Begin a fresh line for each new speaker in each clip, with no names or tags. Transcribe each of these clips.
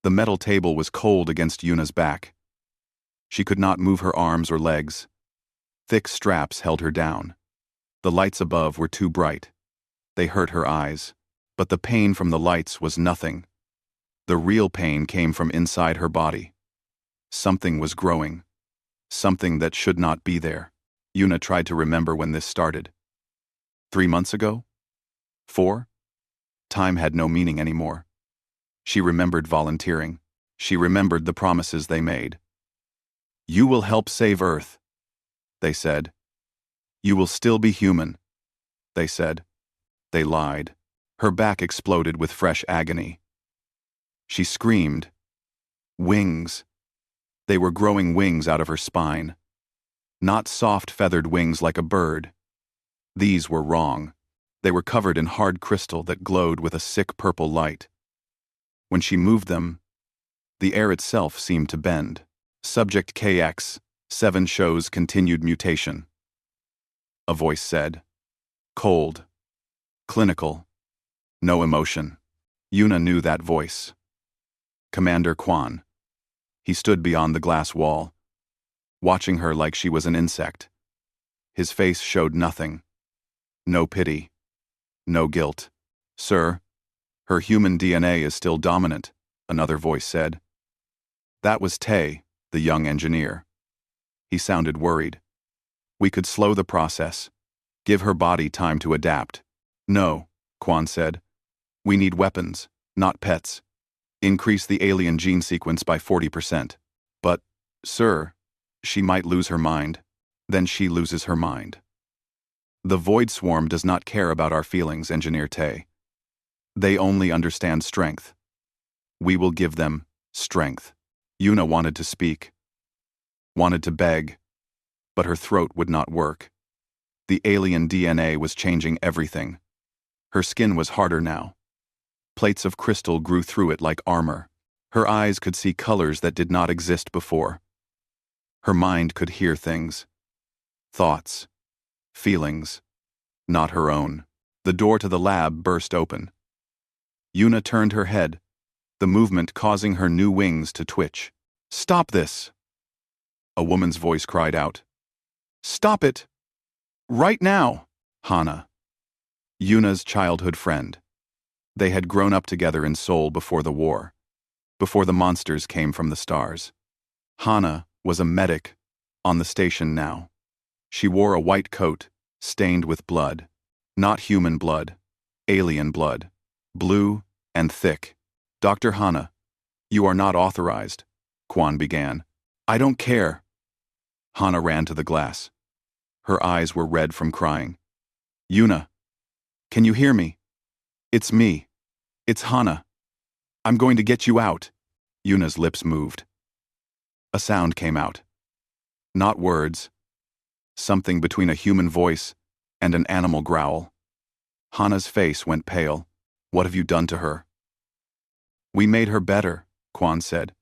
The metal table was cold against Yuna's back. She could not move her arms or legs. Thick straps held her down. The lights above were too bright. They hurt her eyes. But the pain from the lights was nothing. The real pain came from inside her body. Something was growing. Something that should not be there. Yuna tried to remember when this started. 3 months ago? 4? Time had no meaning anymore. She remembered volunteering. She remembered the promises they made. "You will help save Earth," they said. "You will still be human," they said. They lied. Her back exploded with fresh agony. She screamed. Wings. They were growing wings out of her spine. Not soft feathered wings like a bird. These were wrong. They were covered in hard crystal that glowed with a sick purple light. When she moved them, the air itself seemed to bend. Subject KX, 7 shows continued mutation. A voice said. Cold. Clinical. No emotion. Yuna knew that voice. Commander Quan. He stood beyond the glass wall, watching her like she was an insect. His face showed nothing. No pity. No guilt. "Sir, her human DNA is still dominant," another voice said. That was Tay, the young engineer. He sounded worried. "We could slow the process. Give her body time to adapt." "No," Quan said. "We need weapons, not pets. Increase the alien gene sequence by 40%. But, sir, she might lose her mind. Then she loses her mind." "The Void Swarm does not care about our feelings, Engineer Tay. They only understand strength. We will give them strength." Yuna wanted to speak, wanted to beg, but her throat would not work. The alien DNA was changing everything. Her skin was harder now. Plates of crystal grew through it like armor. Her eyes could see colors that did not exist before. Her mind could hear things. Thoughts. Feelings. Not her own. The door to the lab burst open. Yuna turned her head, the movement causing her new wings to twitch. "Stop this!" A woman's voice cried out. "Stop it! Right now!" Hana. Yuna's childhood friend. They had grown up together in Seoul before the war, before the monsters came from the stars. Hana was a medic on the station now. She wore a white coat, stained with blood. Not human blood, alien blood. Blue and thick. "Dr. Hana, you are not authorized," Quan began. "I don't care." Hana ran to the glass. Her eyes were red from crying. "Yuna, can you hear me? It's me. It's Hana. I'm going to get you out." Yuna's lips moved. A sound came out. Not words. Something between a human voice and an animal growl. Hana's face went pale. "What have you done to her?" "We made her better," Quan said.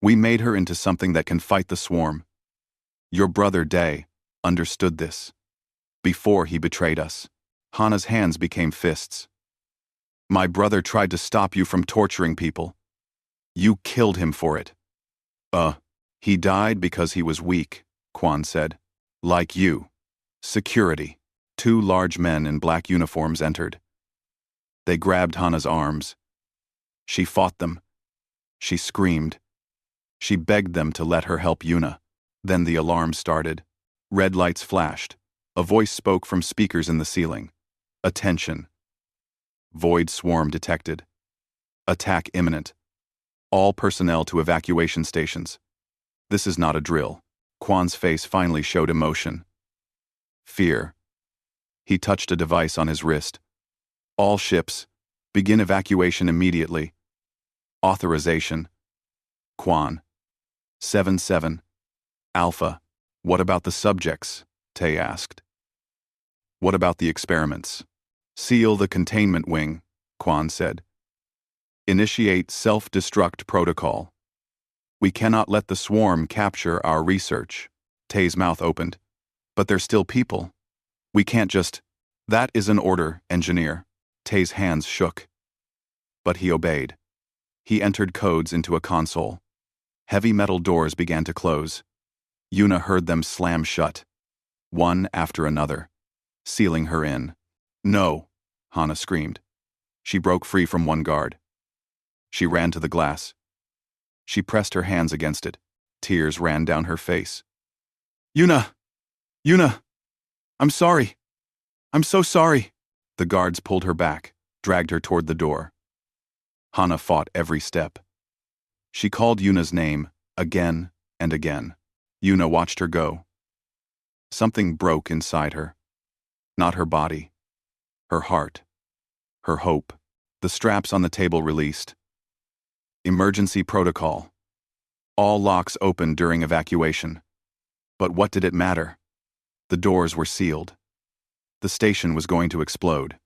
"We made her into something that can fight the swarm. Your brother Day understood this. Before he betrayed us." Hana's hands became fists. "My brother tried to stop you from torturing people. You killed him for it." He died because he was weak," Quan said. "Like you." Security. 2 large men in black uniforms entered. They grabbed Hana's arms. She fought them. She screamed. She begged them to let her help Yuna. Then the alarm started. Red lights flashed. A voice spoke from speakers in the ceiling. "Attention. Void swarm detected. Attack imminent. All personnel to evacuation stations. This is not a drill." Quan's face finally showed emotion. Fear. He touched a device on his wrist. "All ships, begin evacuation immediately. Authorization." Quan. 7-7. Alpha. "What about the subjects?" Tay asked. "What about the experiments?" "Seal the containment wing," Quan said. "Initiate self-destruct protocol. We cannot let the swarm capture our research." Tay's mouth opened. "But they're still people. We can't just—" "That is an order, engineer." Tay's hands shook. But he obeyed. He entered codes into a console. Heavy metal doors began to close. Yuna heard them slam shut, one after another, sealing her in. "No!" Hana screamed. She broke free from one guard. She ran to the glass. She pressed her hands against it. Tears ran down her face. "Yuna! Yuna! I'm sorry! I'm so sorry!" The guards pulled her back, dragged her toward the door. Hana fought every step. She called Yuna's name again and again. Yuna watched her go. Something broke inside her. Not her body. Her heart. Her hope. The straps on the table released. Emergency protocol. All locks opened during evacuation. But what did it matter? The doors were sealed. The station was going to explode.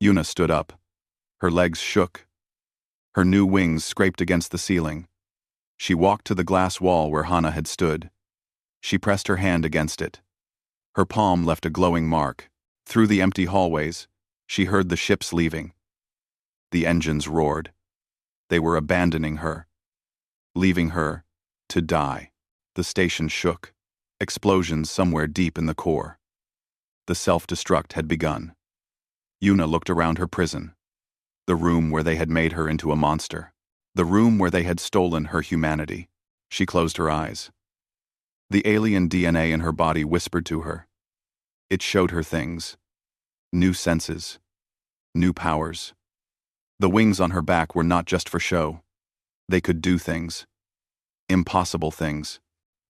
Yuna stood up. Her legs shook. Her new wings scraped against the ceiling. She walked to the glass wall where Hana had stood. She pressed her hand against it. Her palm left a glowing mark. Through the empty hallways, she heard the ships leaving. The engines roared. They were abandoning her, leaving her to die. The station shook. Explosions somewhere deep in the core. The self-destruct had begun. Yuna looked around her prison. The room where they had made her into a monster. The room where they had stolen her humanity. She closed her eyes. The alien DNA in her body whispered to her. It showed her things. New senses. New powers. The wings on her back were not just for show. They could do things. Impossible things.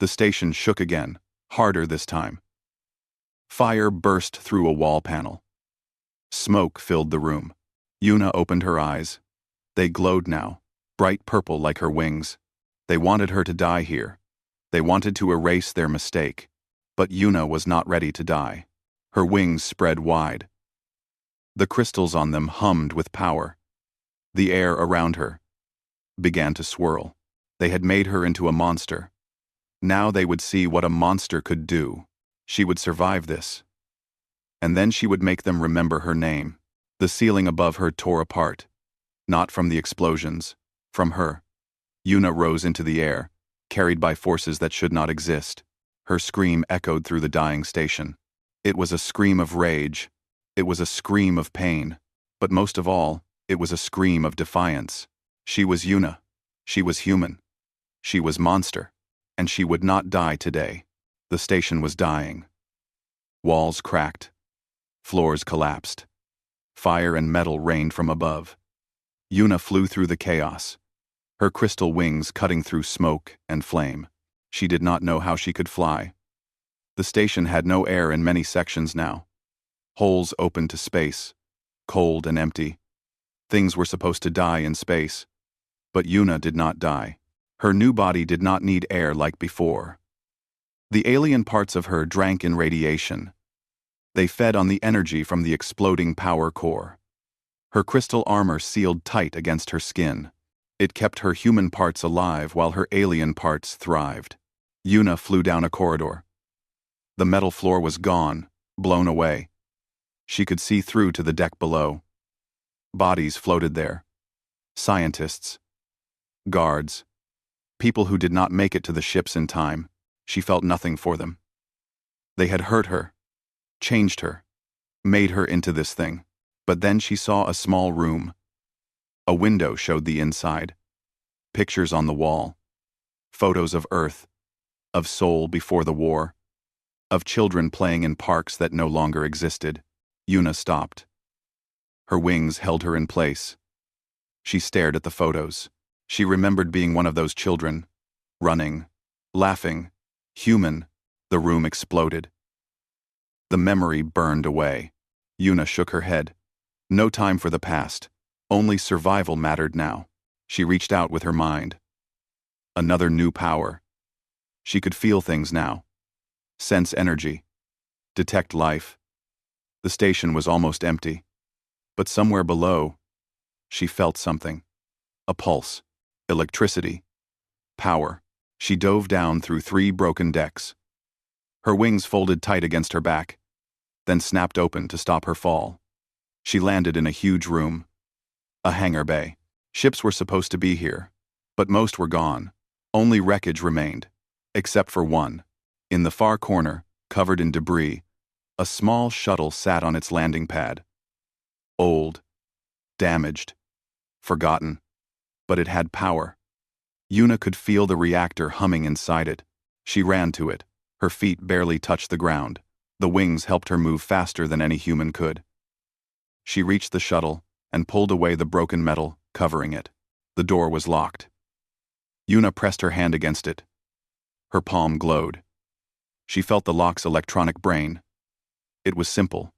The station shook again, harder this time. Fire burst through a wall panel. Smoke filled the room. Yuna opened her eyes. They glowed now, bright purple like her wings. They wanted her to die here. They wanted to erase their mistake. But Yuna was not ready to die. Her wings spread wide. The crystals on them hummed with power. The air around her began to swirl. They had made her into a monster. Now they would see what a monster could do. She would survive this. And then she would make them remember her name. The ceiling above her tore apart. Not from the explosions, from her. Yuna rose into the air, carried by forces that should not exist. Her scream echoed through the dying station. It was a scream of rage. It was a scream of pain. But most of all, it was a scream of defiance. She was Yuna. She was human. She was monster. And she would not die today. The station was dying. Walls cracked. Floors collapsed. Fire and metal rained from above. Yuna flew through the chaos, her crystal wings cutting through smoke and flame. She did not know how she could fly. The station had no air in many sections now. Holes opened to space, cold and empty. Things were supposed to die in space. But Yuna did not die. Her new body did not need air like before. The alien parts of her drank in radiation. They fed on the energy from the exploding power core. Her crystal armor sealed tight against her skin. It kept her human parts alive while her alien parts thrived. Yuna flew down a corridor. The metal floor was gone, blown away. She could see through to the deck below. Bodies floated there. Scientists. Guards. People who did not make it to the ships in time. She felt nothing for them. They had hurt her, changed her, made her into this thing. But then she saw a small room. A window showed the inside. Pictures on the wall. Photos of Earth, of Seoul before the war, of children playing in parks that no longer existed. Yuna stopped. Her wings held her in place. She stared at the photos. She remembered being one of those children, running, laughing, human. The room exploded. The memory burned away. Yuna shook her head. No time for the past. Only survival mattered now. She reached out with her mind. Another new power. She could feel things now. Sense energy. Detect life. The station was almost empty. But somewhere below, she felt something. A pulse. Electricity. Power. She dove down through 3 broken decks. Her wings folded tight against her back, then snapped open to stop her fall. She landed in a huge room. A hangar bay. Ships were supposed to be here, but most were gone. Only wreckage remained, except for one. In the far corner, covered in debris, a small shuttle sat on its landing pad. Old, damaged, forgotten, but it had power. Yuna could feel the reactor humming inside it. She ran to it. Her feet barely touched the ground. The wings helped her move faster than any human could. She reached the shuttle and pulled away the broken metal covering it. The door was locked. Yuna pressed her hand against it. Her palm glowed. She felt the lock's electronic brain. It was simple,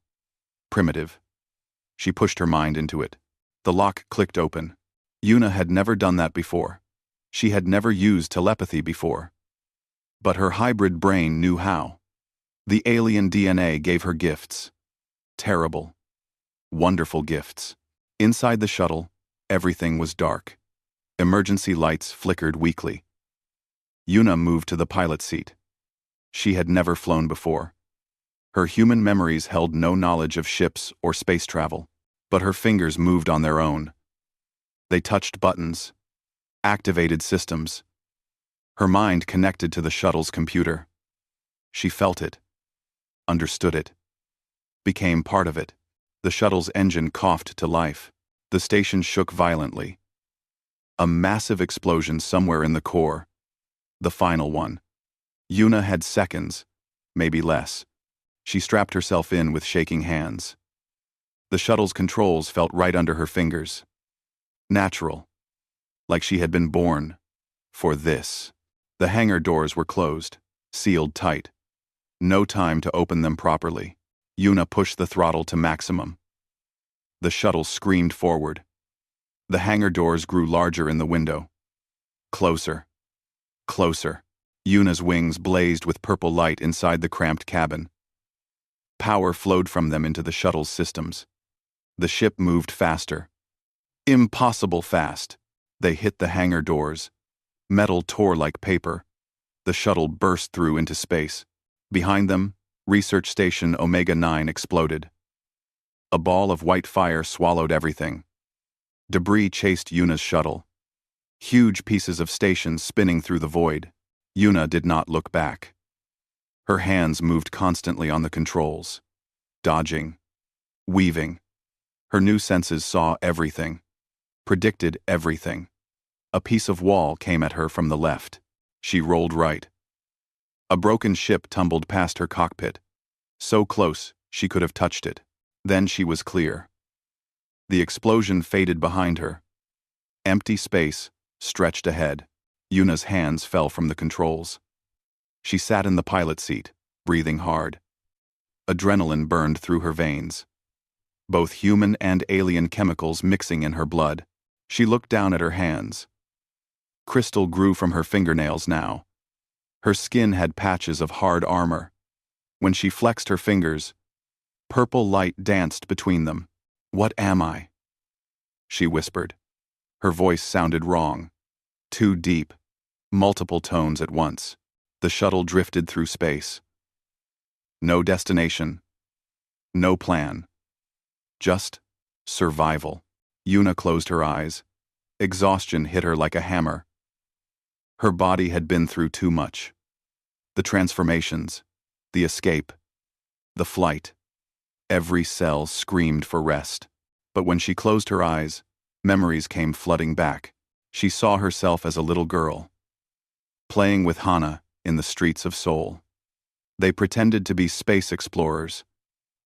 primitive. She pushed her mind into it. The lock clicked open. Yuna had never done that before. She had never used telepathy before. But her hybrid brain knew how. The alien DNA gave her gifts. Terrible, wonderful gifts. Inside the shuttle, everything was dark. Emergency lights flickered weakly. Yuna moved to the pilot seat. She had never flown before. Her human memories held no knowledge of ships or space travel, but her fingers moved on their own. They touched buttons, activated systems. Her mind connected to the shuttle's computer. She felt it, understood it, became part of it. The shuttle's engine coughed to life. The station shook violently. A massive explosion somewhere in the core. The final one. Yuna had seconds, maybe less. She strapped herself in with shaking hands. The shuttle's controls felt right under her fingers. Natural. Like she had been born for this. The hangar doors were closed, sealed tight. No time to open them properly. Yuna pushed the throttle to maximum. The shuttle screamed forward. The hangar doors grew larger in the window. Closer. Closer. Yuna's wings blazed with purple light inside the cramped cabin. Power flowed from them into the shuttle's systems. The ship moved faster. Impossible fast. They hit the hangar doors. Metal tore like paper. The shuttle burst through into space. Behind them, Research Station Omega-9 exploded. A ball of white fire swallowed everything. Debris chased Yuna's shuttle. Huge pieces of stations spinning through the void. Yuna did not look back. Her hands moved constantly on the controls. Dodging. Weaving. Her new senses saw everything. Predicted everything. A piece of wall came at her from the left. She rolled right. A broken ship tumbled past her cockpit. So close, she could have touched it. Then she was clear. The explosion faded behind her. Empty space stretched ahead. Yuna's hands fell from the controls. She sat in the pilot seat, breathing hard. Adrenaline burned through her veins. Both human and alien chemicals mixing in her blood. She looked down at her hands. Crystal grew from her fingernails now. Her skin had patches of hard armor. When she flexed her fingers, purple light danced between them. "What am I?" she whispered. Her voice sounded wrong. Too deep. Multiple tones at once. The shuttle drifted through space. No destination. No plan. Just survival. Yuna closed her eyes. Exhaustion hit her like a hammer. Her body had been through too much. The transformations, the escape, the flight. Every cell screamed for rest. But when she closed her eyes, memories came flooding back. She saw herself as a little girl, playing with Hana in the streets of Seoul. They pretended to be space explorers,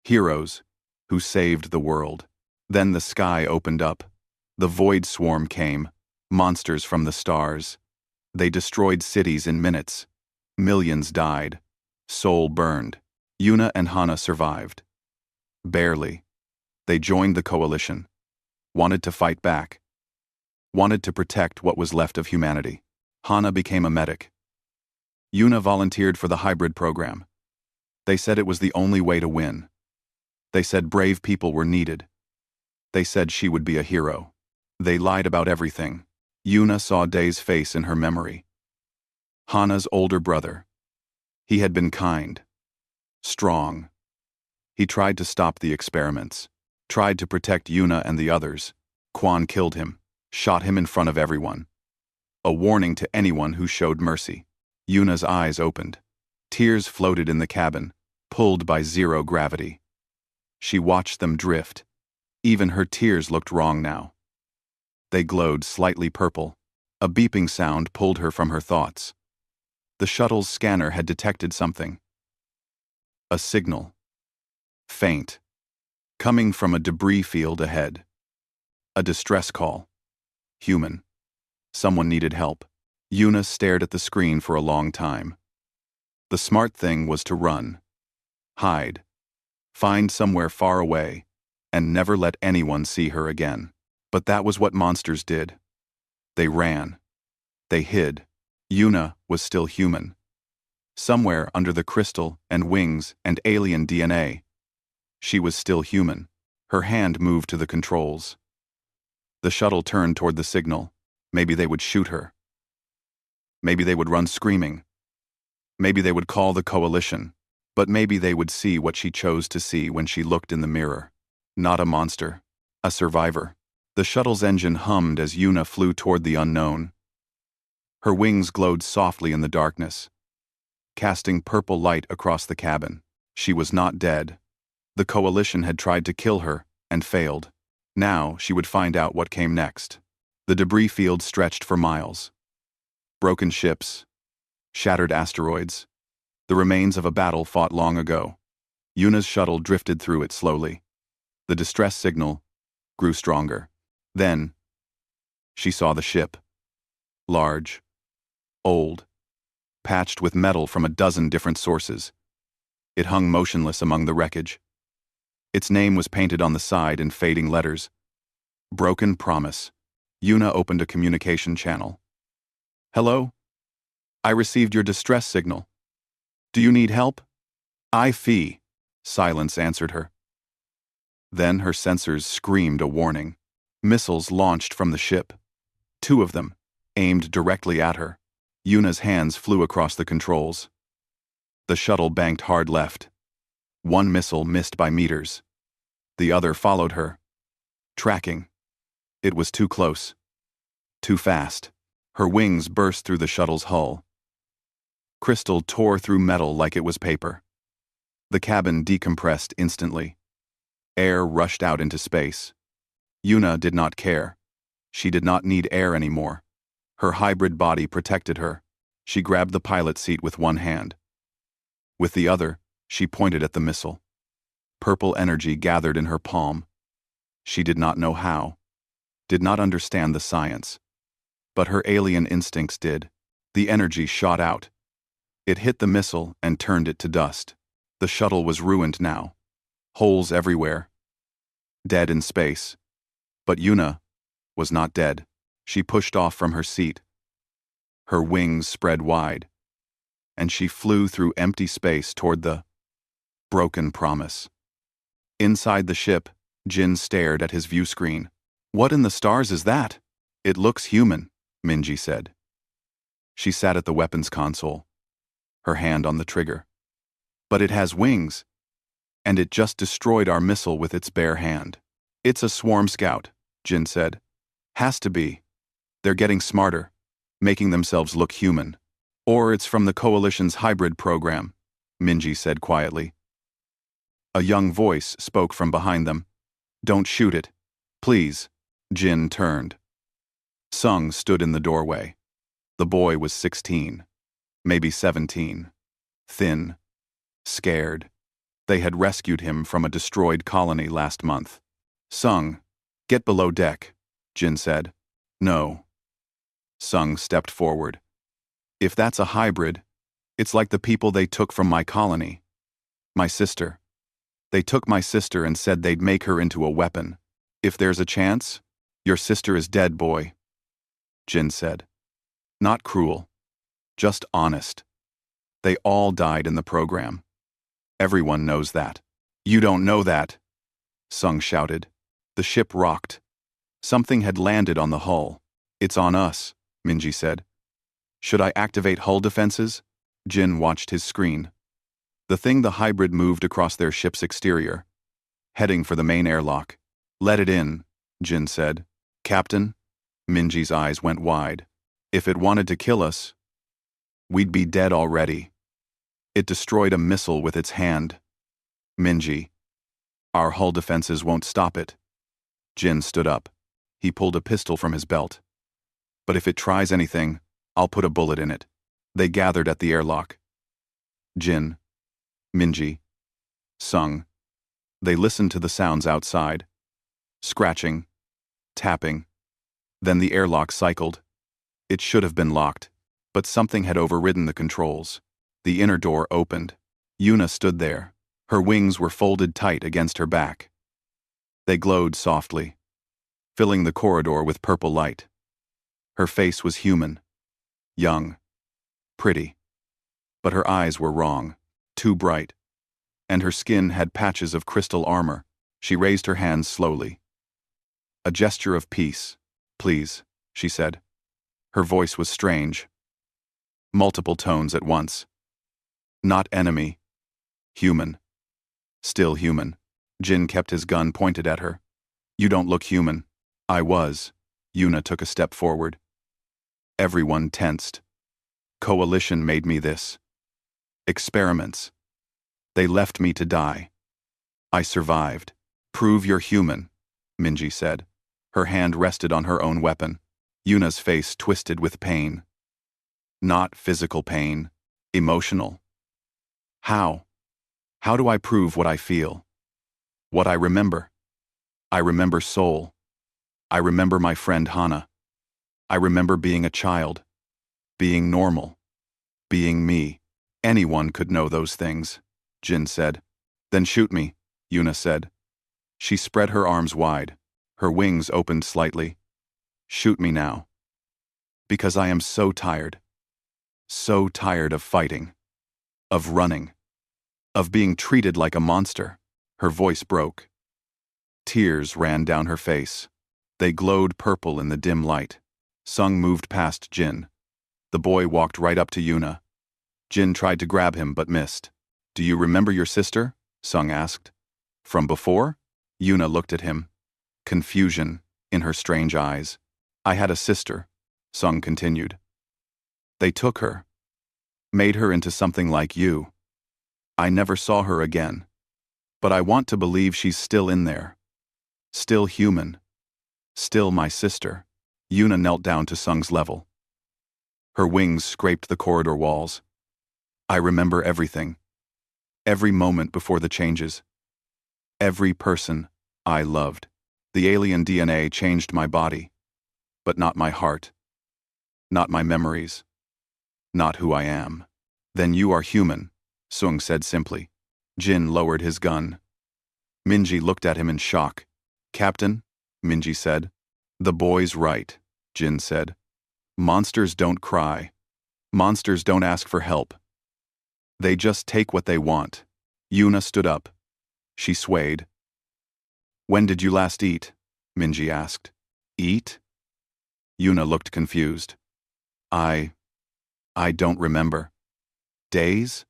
heroes who saved the world. Then the sky opened up. The void swarm came, monsters from the stars. They destroyed cities in minutes. Millions died. Seoul burned. Yuna and Hana survived. Barely. They joined the coalition. Wanted to fight back. Wanted to protect what was left of humanity. Hana became a medic. Yuna volunteered for the hybrid program. They said it was the only way to win. They said brave people were needed. They said she would be a hero. They lied about everything. Yuna saw Dae's face in her memory. Hana's older brother. He had been kind. Strong. He tried to stop the experiments. Tried to protect Yuna and the others. Kwon killed him. shot him in front of everyone. A warning to anyone who showed mercy. Yuna's eyes opened. Tears floated in the cabin, pulled by zero gravity. She watched them drift. Even her tears looked wrong now. They glowed slightly purple. A beeping sound pulled her from her thoughts. The shuttle's scanner had detected something. A signal. Faint. Coming from a debris field ahead. A distress call. Human. Someone needed help. Yuna stared at the screen for a long time. The smart thing was to run. Hide. Find somewhere far away, and never let anyone see her again. But that was what monsters did. They ran. They hid. Yuna was still human. Somewhere under the crystal and wings and alien DNA. She was still human. Her hand moved to the controls. The shuttle turned toward the signal. Maybe they would shoot her. Maybe they would run screaming. Maybe they would call the coalition. But maybe they would see what she chose to see when she looked in the mirror. Not a monster. A survivor. The shuttle's engine hummed as Yuna flew toward the unknown. Her wings glowed softly in the darkness, casting purple light across the cabin. She was not dead. The coalition had tried to kill her and failed. Now she would find out what came next. The debris field stretched for miles. Broken ships. Shattered asteroids. The remains of a battle fought long ago. Yuna's shuttle drifted through it slowly. The distress signal grew stronger. Then, she saw the ship. Large. Old. Patched with metal from a dozen different sources. It hung motionless among the wreckage. Its name was painted on the side in fading letters. Broken Promise. Yuna opened a communication channel. Hello? I received your distress signal. Do you need help? I-Fi. Silence answered her. Then her sensors screamed a warning. Missiles launched from the ship. 2 of them, aimed directly at her. Yuna's hands flew across the controls. The shuttle banked hard left. 1 missile missed by meters. The other followed her. Tracking. It was too close. Too fast. Her wings burst through the shuttle's hull. Crystal tore through metal like it was paper. The cabin decompressed instantly. Air rushed out into space. Yuna did not care. She did not need air anymore. Her hybrid body protected her. She grabbed the pilot seat with one hand. With the other, she pointed at the missile. Purple energy gathered in her palm. She did not know how, did not understand the science. But her alien instincts did. The energy shot out. It hit the missile and turned it to dust. The shuttle was ruined now. Holes everywhere. Dead in space. But Yuna was not dead. She pushed off from her seat. Her wings spread wide, and she flew through empty space toward the Broken Promise. Inside the ship, Jin stared at his view screen. What in the stars is that? It looks human, Minji said. She sat at the weapons console, her hand on the trigger. But it has wings, and it just destroyed our missile with its bare hand. It's a swarm scout, Jin said. Has to be. They're getting smarter, making themselves look human. Or it's from the Coalition's hybrid program, Minji said quietly. A young voice spoke from behind them. Don't shoot it. Please. Jin turned. Sung stood in the doorway. The boy was 16, maybe 17. Thin. Scared. They had rescued him from a destroyed colony last month. Sung, get below deck, Jin said. No. Sung stepped forward. If that's a hybrid, it's like the people they took from my colony. My sister. They took my sister and said they'd make her into a weapon. If there's a chance, your sister is dead, boy. Jin said. Not cruel. Just honest. They all died in the program. Everyone knows that. You don't know that, Sung shouted. The ship rocked. Something had landed on the hull. It's on us, Minji said. Should I activate hull defenses? Jin watched his screen. The hybrid moved across their ship's exterior, heading for the main airlock. Let it in, Jin said. Captain? Minji's eyes went wide. If it wanted to kill us, we'd be dead already. It destroyed a missile with its hand. Minji, our hull defenses won't stop it. Jin stood up. He pulled a pistol from his belt. But if it tries anything, I'll put a bullet in it. They gathered at the airlock. Jin, Minji, Sung. They listened to the sounds outside. Scratching, tapping. Then the airlock cycled. It should have been locked, but something had overridden the controls. The inner door opened. Yuna stood there. Her wings were folded tight against her back. They glowed softly, filling the corridor with purple light. Her face was human, young, pretty. But her eyes were wrong, too bright. And her skin had patches of crystal armor. She raised her hands slowly. A gesture of peace. Please, she said. Her voice was strange. Multiple tones at once. Not enemy. Human. Still human. Jin kept his gun pointed at her. You don't look human. I was. Yuna took a step forward. Everyone tensed. Coalition made me this. Experiments. They left me to die. I survived. Prove you're human, Minji said. Her hand rested on her own weapon. Yuna's face twisted with pain. Not physical pain. Emotional. How? How do I prove what I feel? What I remember? I remember Soul. I remember my friend Hana. I remember being a child. Being normal. Being me. Anyone could know those things, Jin said. Then shoot me, Yuna said. She spread her arms wide. Her wings opened slightly. Shoot me now. Because I am so tired. So tired of fighting. Of running. Of being treated like a monster. Her voice broke. Tears ran down her face. They glowed purple in the dim light. Sung moved past Jin. The boy walked right up to Yuna. Jin tried to grab him but missed. Do you remember your sister? Sung asked. From before? Yuna looked at him. Confusion in her strange eyes. I had a sister, Sung continued. They took her. Made her into something like you. I never saw her again. But I want to believe she's still in there. Still human. Still my sister. Yuna knelt down to Sung's level. Her wings scraped the corridor walls. I remember everything. Every moment before the changes. Every person I loved. The alien DNA changed my body, but not my heart. Not my memories. Not who I am. Then you are human, Sung said simply. Jin lowered his gun. Minji looked at him in shock. Captain, Minji said. The boy's right, Jin said. Monsters don't cry. Monsters don't ask for help. They just take what they want. Yuna stood up. She swayed. When did you last eat? Minji asked. Eat? Yuna looked confused. I don't remember. Days?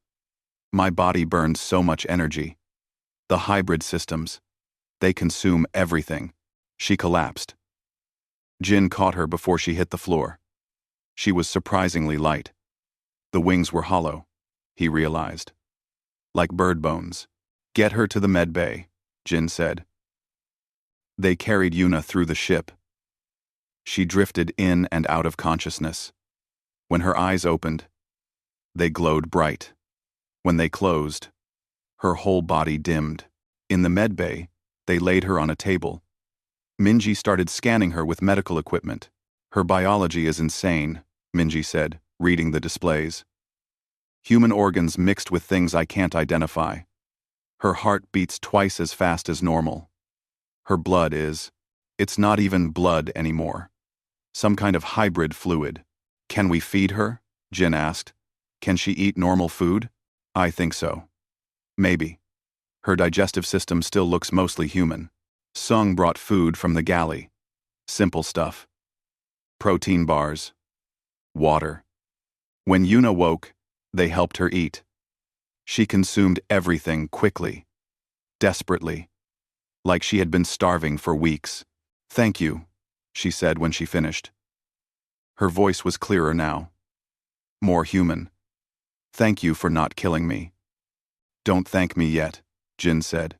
My body burns so much energy. The hybrid systems. They consume everything. She collapsed. Jin caught her before she hit the floor. She was surprisingly light. The wings were hollow, he realized. Like bird bones. Get her to the med bay, Jin said. They carried Yuna through the ship. She drifted in and out of consciousness. When her eyes opened, they glowed bright. When they closed, her whole body dimmed. In the med bay, they laid her on a table. Minji started scanning her with medical equipment. Her biology is insane, Minji said, reading the displays. Human organs mixed with things I can't identify. Her heart beats twice as fast as normal. Her blood it's not even blood anymore. Some kind of hybrid fluid. Can we feed her? Jin asked. Can she eat normal food? I think so. Maybe. Her digestive system still looks mostly human. Sung brought food from the galley. Simple stuff. Protein bars. Water. When Yuna woke, they helped her eat. She consumed everything quickly. Desperately. Like she had been starving for weeks. Thank you, she said when she finished. Her voice was clearer now. More human. Thank you for not killing me. Don't thank me yet, Jin said.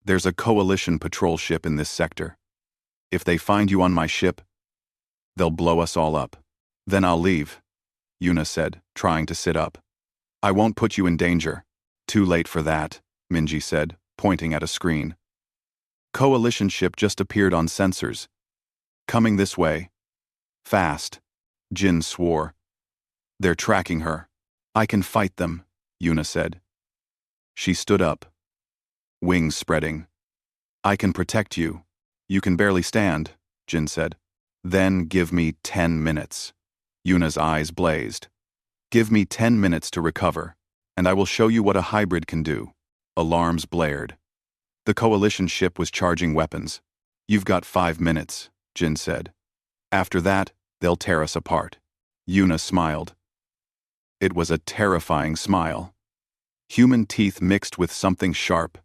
There's a coalition patrol ship in this sector. If they find you on my ship, they'll blow us all up. Then I'll leave, Yuna said, trying to sit up. I won't put you in danger. Too late for that, Minji said, pointing at a screen. Coalition ship just appeared on sensors. Coming this way. Fast, Jin swore. They're tracking her. I can fight them, Yuna said. She stood up. Wings spreading. I can protect you. You can barely stand, Jin said. Then give me 10 minutes. Yuna's eyes blazed. Give me 10 minutes to recover, and I will show you what a hybrid can do. Alarms blared. The coalition ship was charging weapons. You've got 5 minutes, Jin said. After that, they'll tear us apart. Yuna smiled. It was a terrifying smile. Human teeth mixed with something sharp.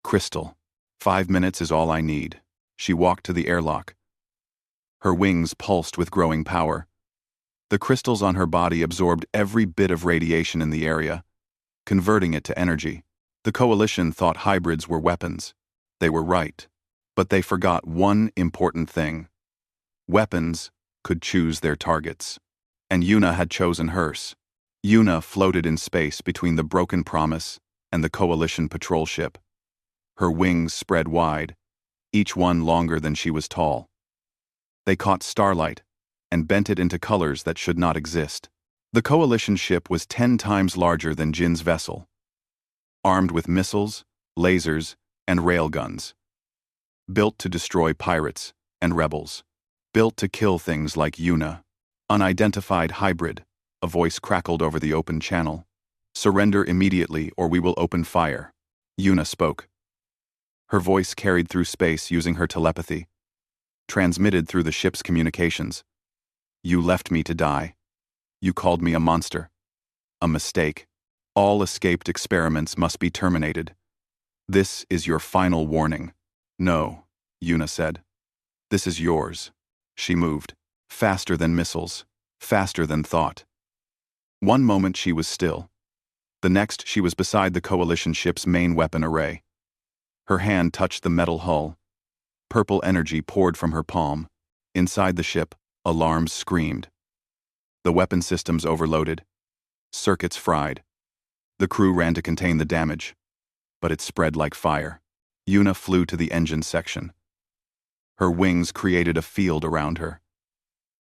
Crystal. 5 minutes is all I need. She walked to the airlock. Her wings pulsed with growing power. The crystals on her body absorbed every bit of radiation in the area, converting it to energy. The coalition thought hybrids were weapons. They were right. But they forgot one important thing. Weapons could choose their targets. And Yuna had chosen hers. Yuna floated in space between the broken promise and the coalition patrol ship. Her wings spread wide, each one longer than she was tall. They caught starlight and bent it into colors that should not exist. The coalition ship was 10 times larger than Jin's vessel, armed with missiles, lasers, and railguns. Built to destroy pirates and rebels. Built to kill things like Yuna. Unidentified hybrid, a voice crackled over the open channel. Surrender immediately or we will open fire. Yuna spoke. Her voice carried through space using her telepathy, transmitted through the ship's communications. You left me to die. You called me a monster. A mistake. All escaped experiments must be terminated. This is your final warning. No, Yuna said. This is yours. She moved, faster than missiles, faster than thought. One moment she was still. The next she was beside the coalition ship's main weapon array. Her hand touched the metal hull. Purple energy poured from her palm. Inside the ship, alarms screamed. The weapon systems overloaded. Circuits fried. The crew ran to contain the damage, but it spread like fire. Yuna flew to the engine section. Her wings created a field around her.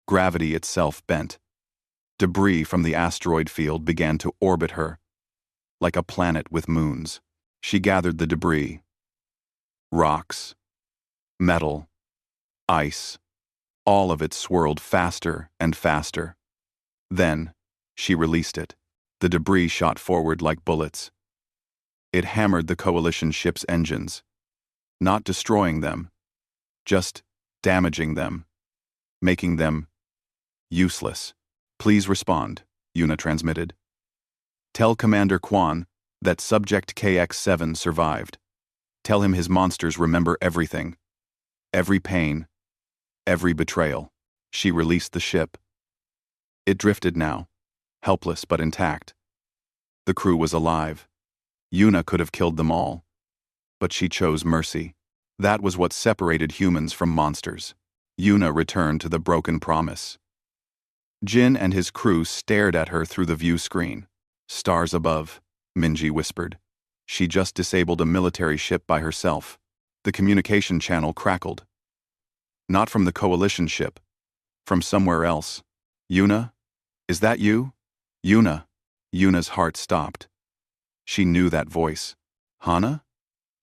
Gravity itself bent. Debris from the asteroid field began to orbit her, like a planet with moons. She gathered the debris. Rocks, metal, ice, all of it swirled faster and faster. Then, she released it. The debris shot forward like bullets. It hammered the coalition ship's engines, not destroying them, just damaging them, making them useless. Please respond, Yuna transmitted. Tell Commander Quan that Subject KX-7 survived. Tell him his monsters remember everything. Every pain. Every betrayal. She released the ship. It drifted now, helpless but intact. The crew was alive. Yuna could have killed them all. But she chose mercy. That was what separated humans from monsters. Yuna returned to the broken promise. Jin and his crew stared at her through the view screen. Stars above, Minji whispered. She just disabled a military ship by herself. The communication channel crackled. Not from the coalition ship. From somewhere else. Yuna? Is that you? Yuna. Yuna's heart stopped. She knew that voice. Hana?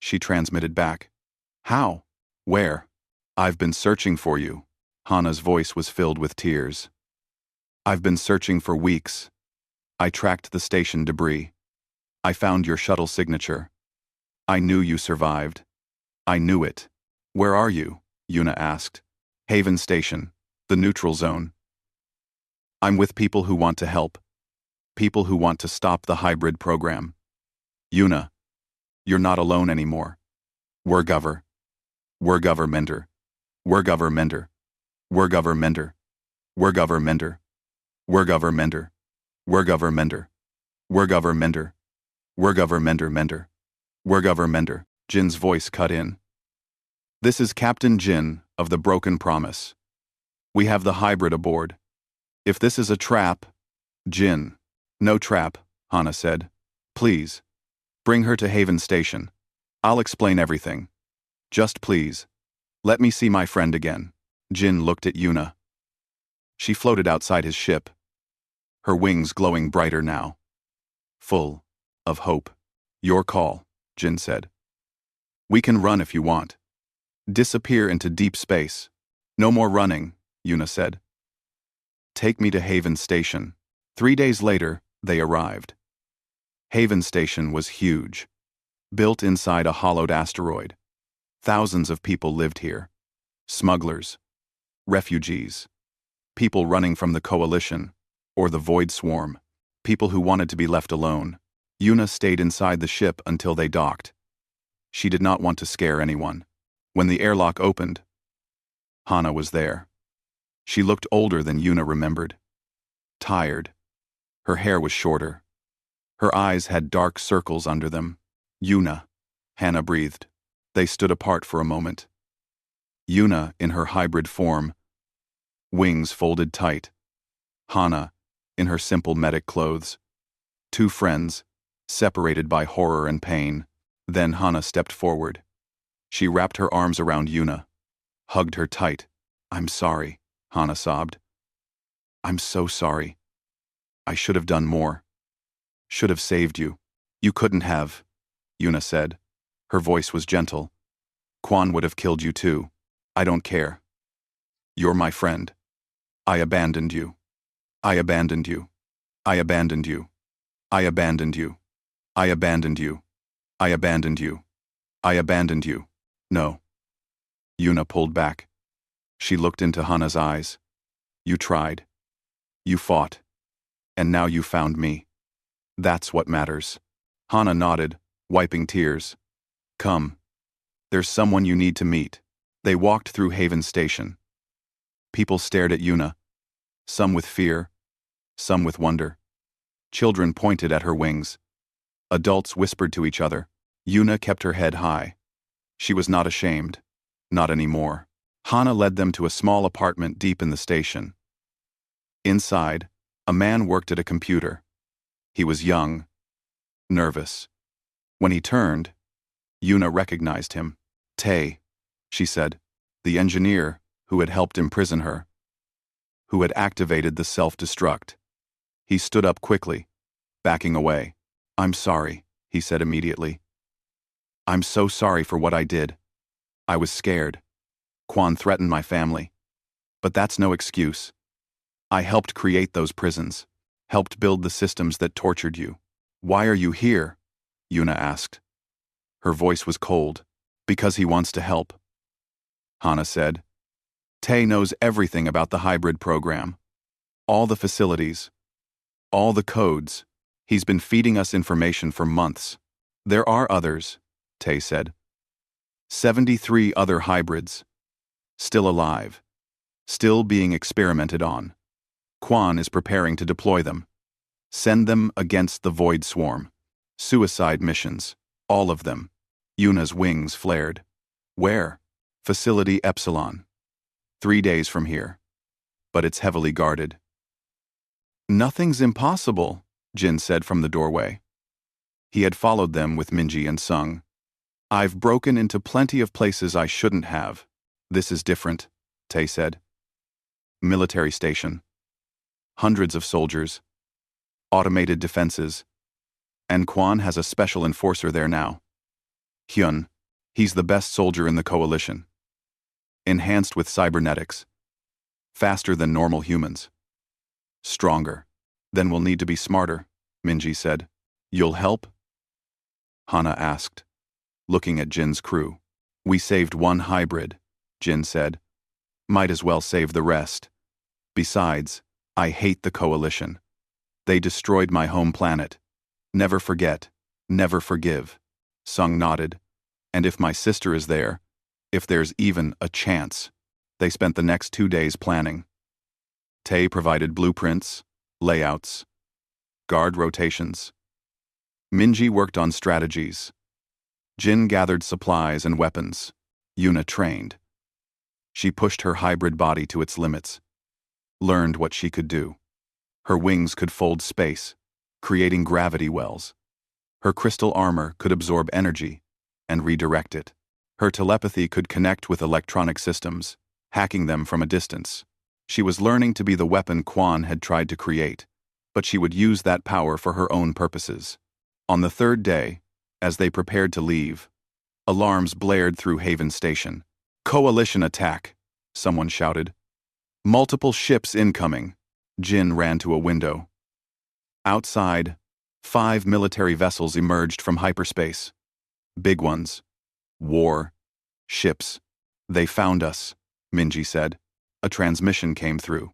She transmitted back. How? Where? I've been searching for you. Hana's voice was filled with tears. I've been searching for weeks. I tracked the station debris. I found your shuttle signature. I knew you survived. I knew it. Where are you? Yuna asked. Haven Station, the neutral zone. I'm with people who want to help. People who want to stop the hybrid program. Yuna, you're not alone anymore. We're governmentor. Wergovermender. Wergovermender. Wergovermender. Wergovermender. Wergovermender. Wergovermender. Wergovermender. Wergovermender. Jin's voice cut in. This is Captain Jin of the Broken Promise. We have the hybrid aboard. If this is a trap, Jin. No trap, Hana said. Please. Bring her to Haven Station. I'll explain everything. Just please. Let me see my friend again. Jin looked at Yuna. She floated outside his ship, her wings glowing brighter now. Full of hope. Your call, Jin said. We can run if you want. Disappear into deep space. No more running, Yuna said. Take me to Haven Station. 3 days later, they arrived. Haven Station was huge, built inside a hollowed asteroid. Thousands of people lived here. Smugglers, refugees, people running from the Coalition, or the Void Swarm, people who wanted to be left alone. Yuna stayed inside the ship until they docked. She did not want to scare anyone. When the airlock opened, Hana was there. She looked older than Yuna remembered. Tired. Her hair was shorter. Her eyes had dark circles under them. Yuna, Hana breathed. They stood apart for a moment. Yuna in her hybrid form, wings folded tight. Hana in her simple medic clothes. Two friends, separated by horror and pain. Then Hana stepped forward. She wrapped her arms around Yuna, hugged her tight. I'm sorry, Hana sobbed. I'm so sorry. I should have done more. Should have saved you. You couldn't have, Yuna said. Her voice was gentle. Quan would have killed you too. I don't care. You're my friend. I abandoned you. I abandoned you. I abandoned you. I abandoned you. I abandoned you. I abandoned you. I abandoned you. No. Yuna pulled back. She looked into Hana's eyes. You tried. You fought. And now you found me. That's what matters. Hana nodded, wiping tears. Come. There's someone you need to meet. They walked through Haven Station. People stared at Yuna, some with fear, some with wonder. Children pointed at her wings. Adults whispered to each other. Yuna kept her head high. She was not ashamed. Not anymore. Hana led them to a small apartment deep in the station. Inside, a man worked at a computer. He was young, nervous. When he turned, Yuna recognized him. Tay, she said, the engineer who had helped imprison her, who had activated the self-destruct. He stood up quickly, backing away. I'm sorry, he said immediately. I'm so sorry for what I did. I was scared. Quan threatened my family. But that's no excuse. I helped create those prisons, helped build the systems that tortured you. Why are you here? Yuna asked. Her voice was cold. Because he wants to help. Hana said. Tay knows everything about the hybrid program. All the facilities. All the codes. He's been feeding us information for months. There are others, Tay said. 73 other hybrids. Still alive. Still being experimented on. Quan is preparing to deploy them. Send them against the Void Swarm. Suicide missions. All of them. Yuna's wings flared. Where? Facility Epsilon. 3 days from here. But it's heavily guarded. Nothing's impossible, Jin said from the doorway. He had followed them with Minji and Sung. I've broken into plenty of places I shouldn't have. This is different, Tay said. Military station. Hundreds of soldiers. Automated defenses. And Quan has a special enforcer there now. Hyun. He's the best soldier in the Coalition. Enhanced with cybernetics. Faster than normal humans. Stronger. Then we'll need to be smarter, Minji said. You'll help? Hana asked, looking at Jin's crew. We saved one hybrid, Jin said. Might as well save the rest. Besides, I hate the Coalition. They destroyed my home planet. Never forget, never forgive. Sung nodded. And if my sister is there, if there's even a chance, They spent the next 2 days planning. Tay provided blueprints, layouts, guard rotations. Minji worked on strategies. Jin gathered supplies and weapons. Yuna trained. She pushed her hybrid body to its limits, learned what she could do. Her wings could fold space, creating gravity wells. Her crystal armor could absorb energy and redirect it. Her telepathy could connect with electronic systems, hacking them from a distance. She was learning to be the weapon Quan had tried to create, but she would use that power for her own purposes. On the third day, as they prepared to leave, alarms blared through Haven Station. "Coalition attack," someone shouted. "Multiple ships incoming." Jin ran to a window. Outside, 5 military vessels emerged from hyperspace. Big ones. War. Ships. "They found us," Minji said. A transmission came through.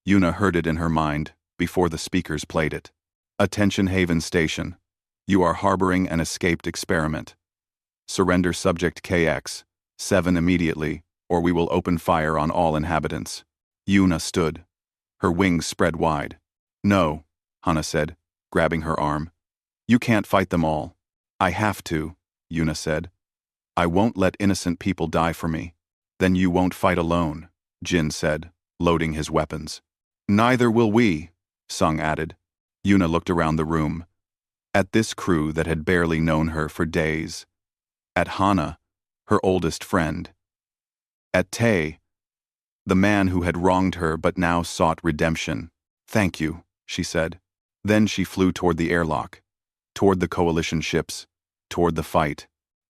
Yuna heard it in her mind before the speakers played it. "Attention Haven Station. You are harboring an escaped experiment. Surrender subject KX-7 immediately, or we will open fire on all inhabitants." Yuna stood. Her wings spread wide. "No," Hana said, grabbing her arm. "You can't fight them all." "I have to," Yuna said. "I won't let innocent people die for me." "Then you won't fight alone," Jin said, loading his weapons. "Neither will we," Sung added. Yuna looked around the room. At this crew that had barely known her for days. At Hana, her oldest friend. At Tay, the man who had wronged her but now sought redemption. "Thank you," she said. Then she flew toward the airlock, toward the coalition ships, toward the fight.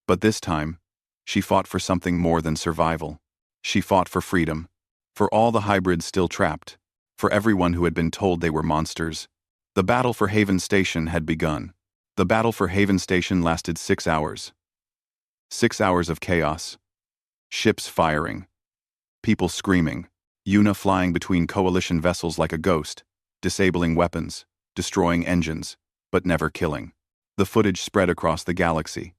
But this time, she fought for something more than survival. She fought for freedom, for all the hybrids still trapped, for everyone who had been told they were monsters. The battle for Haven Station had begun. The battle for Haven Station lasted 6 hours. 6 hours of chaos. Ships firing. People screaming. Yuna flying between coalition vessels like a ghost, disabling weapons, destroying engines, but never killing. The footage spread across the galaxy.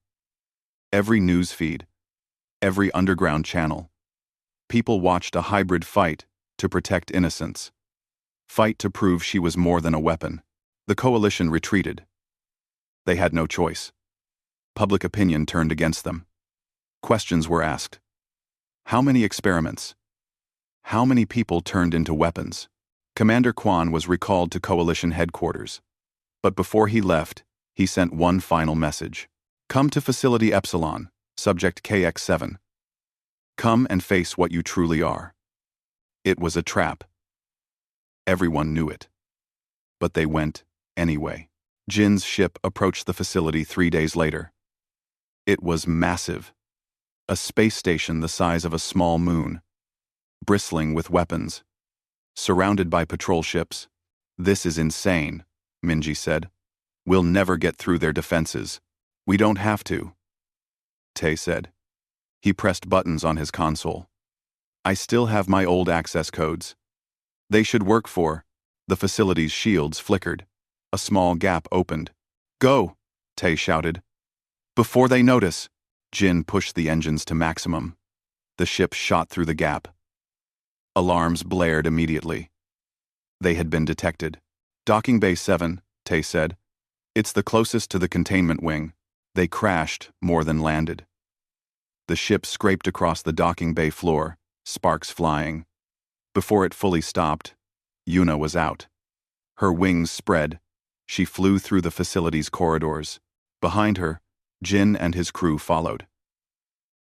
Every news feed, every underground channel. People watched a hybrid fight to protect innocence. Fight to prove she was more than a weapon. The coalition retreated. They had no choice. Public opinion turned against them. Questions were asked. How many experiments? How many people turned into weapons? Commander Quan was recalled to coalition headquarters. But before he left, he sent one final message. "Come to Facility Epsilon, Subject KX-7. Come and face what you truly are." It was a trap. Everyone knew it. But they went anyway. Jin's ship approached the facility 3 days later. It was massive. A space station the size of a small moon. Bristling with weapons. Surrounded by patrol ships. "This is insane," Minji said. "We'll never get through their defenses." "We don't have to," Tay said. He pressed buttons on his console. "I still have my old access codes. They should work for." The facility's shields flickered. A small gap opened. "Go," Tay shouted. "Before they notice." Jin pushed the engines to maximum. The ship shot through the gap. Alarms blared immediately. They had been detected. "Docking Bay 7, Tay said. "It's the closest to the containment wing." They crashed more than landed. The ship scraped across the docking bay floor, sparks flying. Before it fully stopped, Yuna was out. Her wings spread. She flew through the facility's corridors. Behind her, Jin and his crew followed.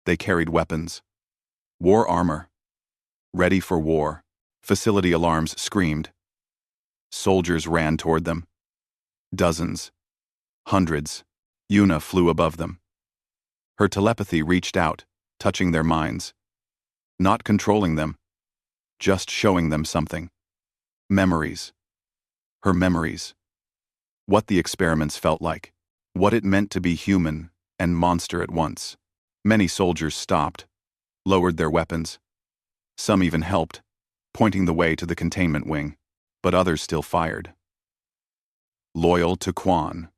They carried weapons. War armor. Ready for war. Facility alarms screamed. Soldiers ran toward them. Dozens. Hundreds. Yuna flew above them. Her telepathy reached out, touching their minds. Not controlling them. Just showing them something. Memories. Her memories. What the experiments felt like. What it meant to be human and monster at once. Many soldiers stopped, lowered their weapons. Some even helped, pointing the way to the containment wing, but others still fired. Loyal to Quan.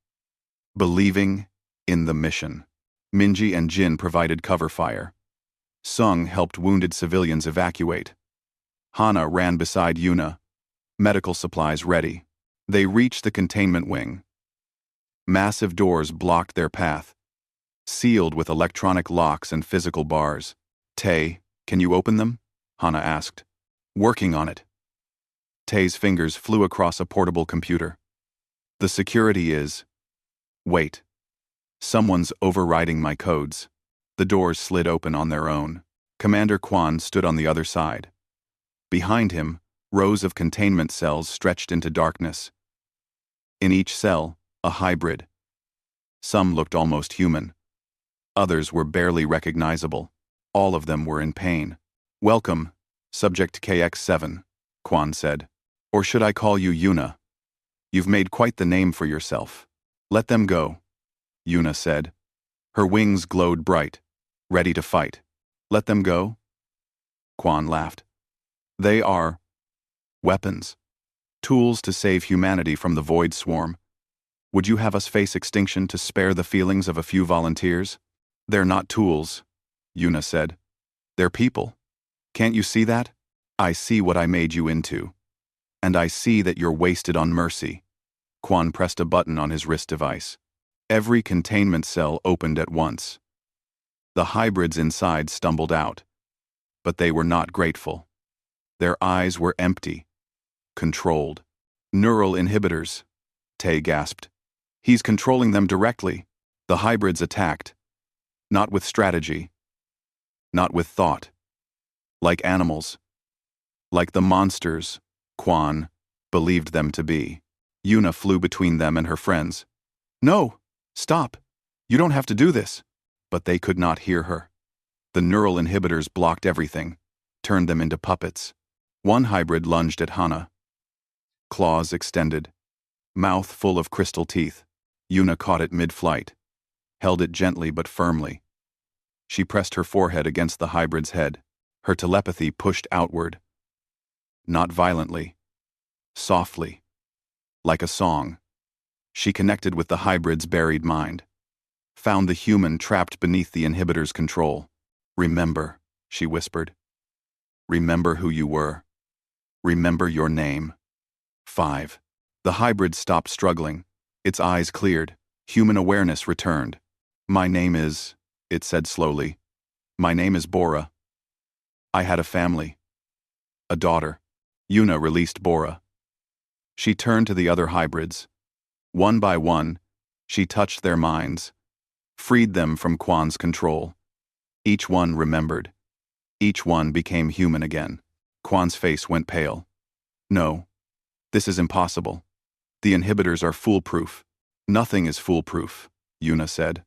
Believing in the mission. Minji and Jin provided cover fire. Sung helped wounded civilians evacuate. Hana ran beside Yuna, medical supplies ready. They reached the containment wing. Massive doors blocked their path, sealed with electronic locks and physical bars. Tay, can you open them? Hana asked. Working on it. Tay's fingers flew across a portable computer. The security is... Wait. Someone's overriding my codes. The doors slid open on their own. Commander Quan stood on the other side. Behind him, rows of containment cells stretched into darkness. In each cell, a hybrid. Some looked almost human. Others were barely recognizable. All of them were in pain. Welcome, Subject KX7, Quan said. Or should I call you Yuna? You've made quite the name for yourself. Let them go, Yuna said. Her wings glowed bright, ready to fight. Let them go? Quan laughed. They are weapons. Tools to save humanity from the Void Swarm. Would you have us face extinction to spare the feelings of a few volunteers? They're not tools, Yuna said. They're people. Can't you see that? I see what I made you into. And I see that you're wasted on mercy. Quan pressed a button on his wrist device. Every containment cell opened at once. The hybrids inside stumbled out. But they were not grateful. Their eyes were empty. Controlled. Neural inhibitors, Tay gasped. He's controlling them directly. The hybrids attacked. Not with strategy. Not with thought. Like animals. Like the monsters, Quan believed them to be. Yuna flew between them and her friends. No! Stop! You don't have to do this! But they could not hear her. The neural inhibitors blocked everything, turned them into puppets. One hybrid lunged at Hana. Claws extended. Mouth full of crystal teeth. Yuna caught it mid-flight. Held it gently but firmly. She pressed her forehead against the hybrid's head. Her telepathy pushed outward. Not violently. Softly. Like a song. She connected with the hybrid's buried mind. Found the human trapped beneath the inhibitor's control. Remember, she whispered. Remember who you were. Remember your name. 5. The hybrid stopped struggling. Its eyes cleared. Human awareness returned. My name is, it said slowly. My name is Bora. I had a family. A daughter. Yuna released Bora. She turned to the other hybrids. One by one, she touched their minds, freed them from Quan's control. Each one remembered. Each one became human again. Quan's face went pale. No. This is impossible. The inhibitors are foolproof. Nothing is foolproof, Yuna said.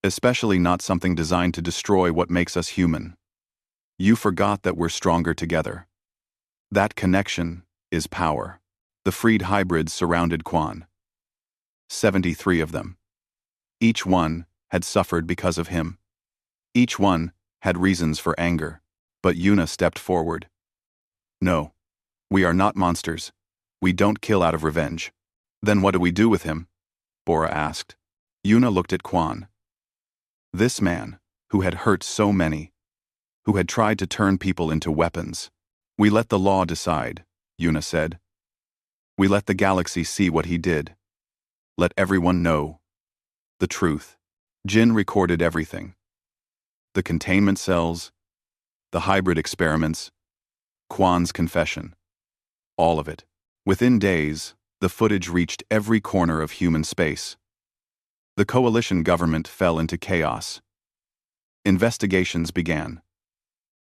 Especially not something designed to destroy what makes us human. You forgot that we're stronger together. That connection is power. The freed hybrids surrounded Quan. 73 of them. Each one had suffered because of him. Each one had reasons for anger, but Yuna stepped forward. No, we are not monsters. We don't kill out of revenge. Then what do we do with him? Bora asked. Yuna looked at Quan. This man, who had hurt so many, who had tried to turn people into weapons. We let the law decide, Yuna said. We let the galaxy see what he did. Let everyone know. The truth. Jin recorded everything. The containment cells, the hybrid experiments, Quan's confession. All of it. Within days, the footage reached every corner of human space. The coalition government fell into chaos. Investigations began.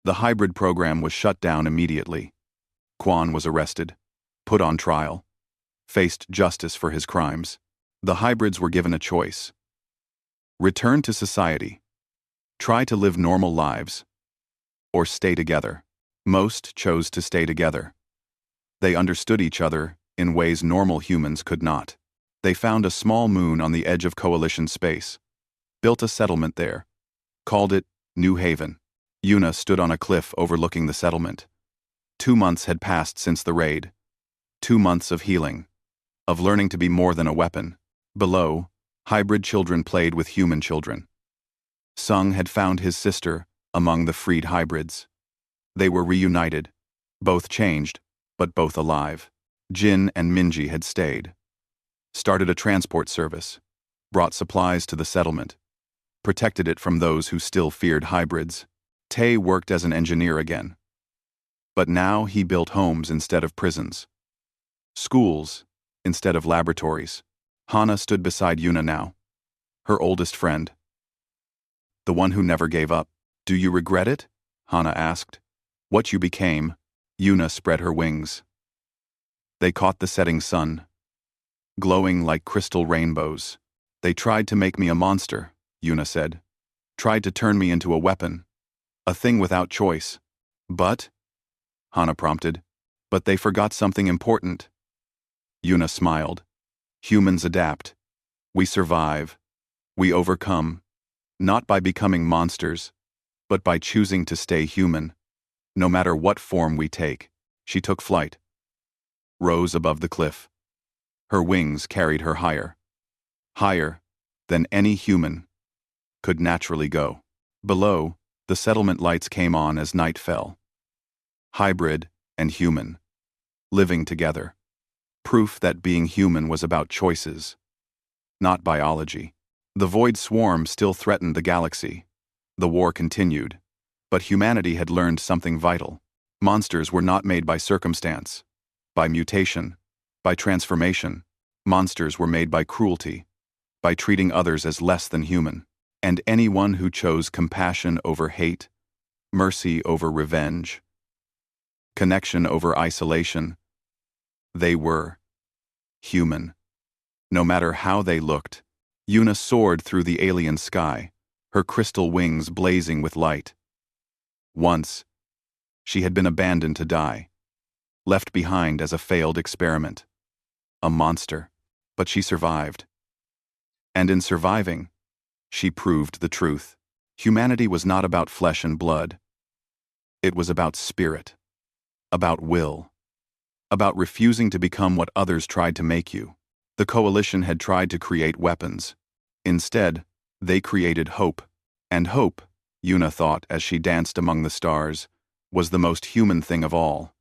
The hybrid program was shut down immediately. Quan was arrested, put on trial, faced justice for his crimes. The hybrids were given a choice. Return to society. Try to live normal lives. Or stay together. Most chose to stay together. They understood each other in ways normal humans could not. They found a small moon on the edge of coalition space. Built a settlement there. Called it New Haven. Yuna stood on a cliff overlooking the settlement. 2 months had passed since the raid. 2 months of healing. Of learning to be more than a weapon. Below, hybrid children played with human children. Sung had found his sister, among the freed hybrids. They were reunited, both changed, but both alive. Jin and Minji had stayed, started a transport service, brought supplies to the settlement, protected it from those who still feared hybrids. Tae worked as an engineer again. But now he built homes instead of prisons, schools instead of laboratories. Hana stood beside Yuna now, her oldest friend, the one who never gave up. "Do you regret it?" Hana asked. "What you became." Yuna spread her wings. They caught the setting sun, glowing like crystal rainbows. "They tried to make me a monster," Yuna said. "Tried to turn me into a weapon, a thing without choice. But," Hana prompted, "but they forgot something important." Yuna smiled. "Humans adapt. We survive. We overcome. Not by becoming monsters, but by choosing to stay human, no matter what form we take." She took flight, rose above the cliff. Her wings carried her higher. Higher than any human could naturally go. Below, the settlement lights came on as night fell. Hybrid and human, living together. Proof that being human was about choices, not biology. The void swarm still threatened the galaxy. The war continued, but humanity had learned something vital. Monsters were not made by circumstance, by mutation, by transformation. Monsters were made by cruelty, by treating others as less than human. And anyone who chose compassion over hate, mercy over revenge, connection over isolation, they were human. No matter how they looked. Yuna soared through the alien sky, her crystal wings blazing with light. Once, she had been abandoned to die, left behind as a failed experiment. A monster. But she survived. And in surviving, she proved the truth. Humanity was not about flesh and blood. It was about spirit, about will, about refusing to become what others tried to make you. The coalition had tried to create weapons. Instead, they created hope. And hope, Yuna thought as she danced among the stars, was the most human thing of all.